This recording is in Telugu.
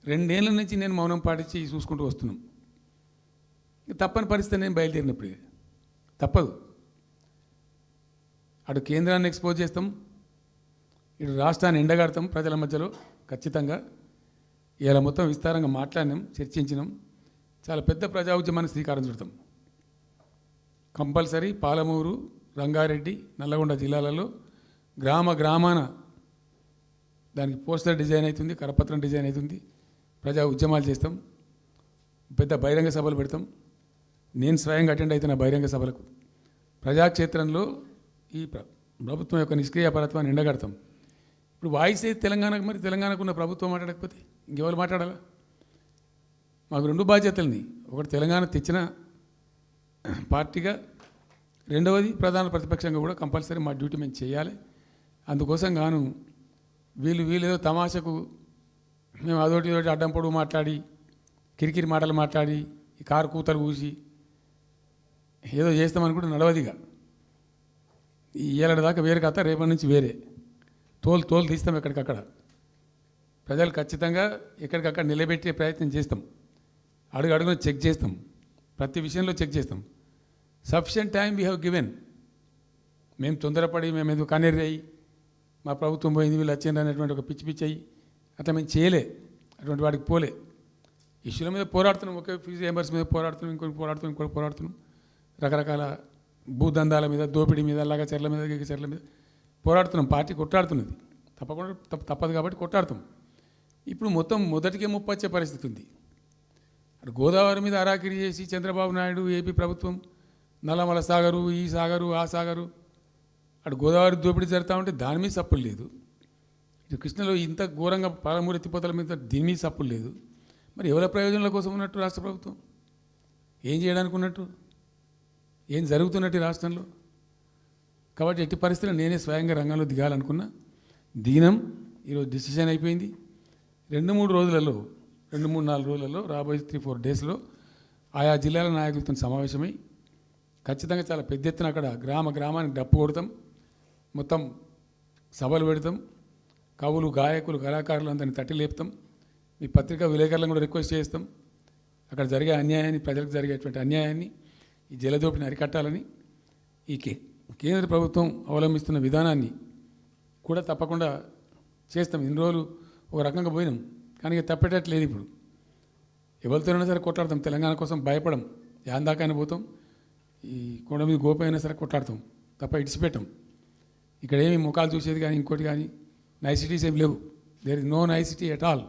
2 ఏళ్ల నుంచి నేను మౌనం పాటించి చూసుకుంటూ వస్తున్నాం. తప్పని పరిస్థితి నేను బయలుదేరినప్పుడు తప్పదు. అటు కేంద్రాన్ని ఎక్స్పోజ్ చేస్తాం, ఇటు రాష్ట్రాన్ని ఎండగడతాం ప్రజల మధ్యలో ఖచ్చితంగా. ఇలా మొత్తం విస్తారంగా మాట్లాడినాం, చర్చించినాం. చాలా పెద్ద ప్రజా ఉద్యమానికి శ్రీకారం చుడతాం. కంపల్సరీ పాలమూరు, రంగారెడ్డి, నల్లగొండ జిల్లాలలో గ్రామాన దానికి పోస్టర్ డిజైన్ అవుతుంది, కరపత్రం డిజైన్ అవుతుంది. ప్రజా ఉద్యమాలు చేస్తాం, పెద్ద బహిరంగ సభలు పెడతాం. నేను స్వయంగా అటెండ్ అవుతున్న బహిరంగ సభలకు. ప్రజాక్షేత్రంలో ఈ ప్రభుత్వం యొక్క నిష్క్రియాపరత్వాన్ని ఎండగడతాం. ఇప్పుడు వాయిస్ అయితే తెలంగాణకు, మరి తెలంగాణకు ఉన్న ప్రభుత్వం మాట్లాడకపోతే ఇంకెవరు మాట్లాడాలా? మాకు 2 బాధ్యతలని, ఒకటి తెలంగాణ తెచ్చిన పార్టీగా, రెండవది ప్రధాన ప్రతిపక్షంగా కూడా కంపల్సరీ మా డ్యూటీ మేము చేయాలి. అందుకోసం గాను వీళ్ళు ఏదో తమాషకు మేము అదొకటి అడ్డం పొడుగు మాట్లాడి, కిరికిరి మాటలు మాట్లాడి, ఈ కారు కూతలు కూసి ఏదో చేస్తామనుకుంటే నడవదిగా. ఈ ఏళ్ళ దాకా వేరే కథ, రేపటి నుంచి వేరే తోలు తీస్తాం ఎక్కడికక్కడ. ప్రజలు ఖచ్చితంగా ఎక్కడికక్కడ నిలబెట్టే ప్రయత్నం చేస్తాం. అడుగున చెక్ చేస్తాం, ప్రతి విషయంలో చెక్ చేస్తాం. Sufficient time we have given. మేము తొందరపడి మేము ఎందుకు కన్నెర్రయ్యి మా ప్రభుత్వం పోయింది వీళ్ళు వచ్చింది అనేటువంటి ఒక పిచ్చి అయ్యి అట్లా మేము చేయలే, అటువంటి వాడికి పోలే. ఇష్యూల మీద పోరాడుతున్నాం, ఒకే ఫీజు రియంబర్స్ మీద పోరాడుతున్నాం, ఇంకోటి పోరాడుతున్నాం. రకరకాల భూదందాల మీద, దోపిడీ మీద, చెర్ల మీద పోరాడుతున్నాం. పార్టీ కొట్లాడుతున్నది, తప్పదు కాబట్టి కొట్లాడుతాం. ఇప్పుడు మొత్తం మొదటికే ముప్పొచ్చే పరిస్థితి ఉంది. అటు గోదావరి మీద అరాకిరి చేసి చంద్రబాబు నాయుడు, ఏపీ ప్రభుత్వం నల్లమల సాగరు, ఈ సాగరు, ఆ సాగరు, అటు గోదావరి దోపిడీ జరుగుతూ ఉంటే దాని మీద సప్పులు లేదు. ఇటు కృష్ణలో ఇంత ఘోరంగా పాలమూరు ఎత్తిపోతల మీద దీని మీద సప్పులు లేదు. మరి ఎవరి ప్రయోజనాల కోసం ఉన్నట్టు రాష్ట్ర ప్రభుత్వం? ఏం చేయడానికి ఉన్నట్టు? ఏం జరుగుతున్నట్టు రాష్ట్రంలో? కాబట్టి ఎట్టి పరిస్థితుల్లో నేనే స్వయంగా రంగంలో దిగాలనుకున్నా. దిగినం. ఈరోజు డిసిషన్ అయిపోయింది. 2-3 రోజులలో, 2-3-4 రోజులలో, రాబోయే 3-4 డేస్లో ఆయా జిల్లాల నాయకులతో సమావేశమై ఖచ్చితంగా చాలా పెద్ద ఎత్తున అక్కడ గ్రామానికి డప్పు కొడతాం, మొత్తం సభలు పెడతాం, కవులు, గాయకులు, కళాకారులు అందరినీ తట్టి లేపుతాం. మీ పత్రికా విలేకరులను కూడా రిక్వెస్ట్ చేస్తాం. అక్కడ జరిగే అన్యాయాన్ని, ప్రజలకు జరిగేటువంటి అన్యాయాన్ని, ఈ జలదోపిని అరికట్టాలని ఈ కేంద్ర ప్రభుత్వం అవలంబిస్తున్న విధానాన్ని కూడా తప్పకుండా చేస్తాం. ఇన్ని రోజులు ఒక రకంగా పోయినాం, కానీ ఇక తప్పేటట్లేదు. ఇప్పుడు ఎవరితోనైనా సరే కొట్లాడతాం, తెలంగాణ కోసం భయపడం. యాందాకైనా పోతాం, ఈ కొండ మీద గోపైనా సరే కొట్లాడతాం, తప్ప ఇడిచిపెట్టాం. ఇక్కడ ఏమి ముఖాలు చూసేది కానీ ఇంకోటి కానీ నైసిటీస్ ఏమి లేవు. There is no nicety at all.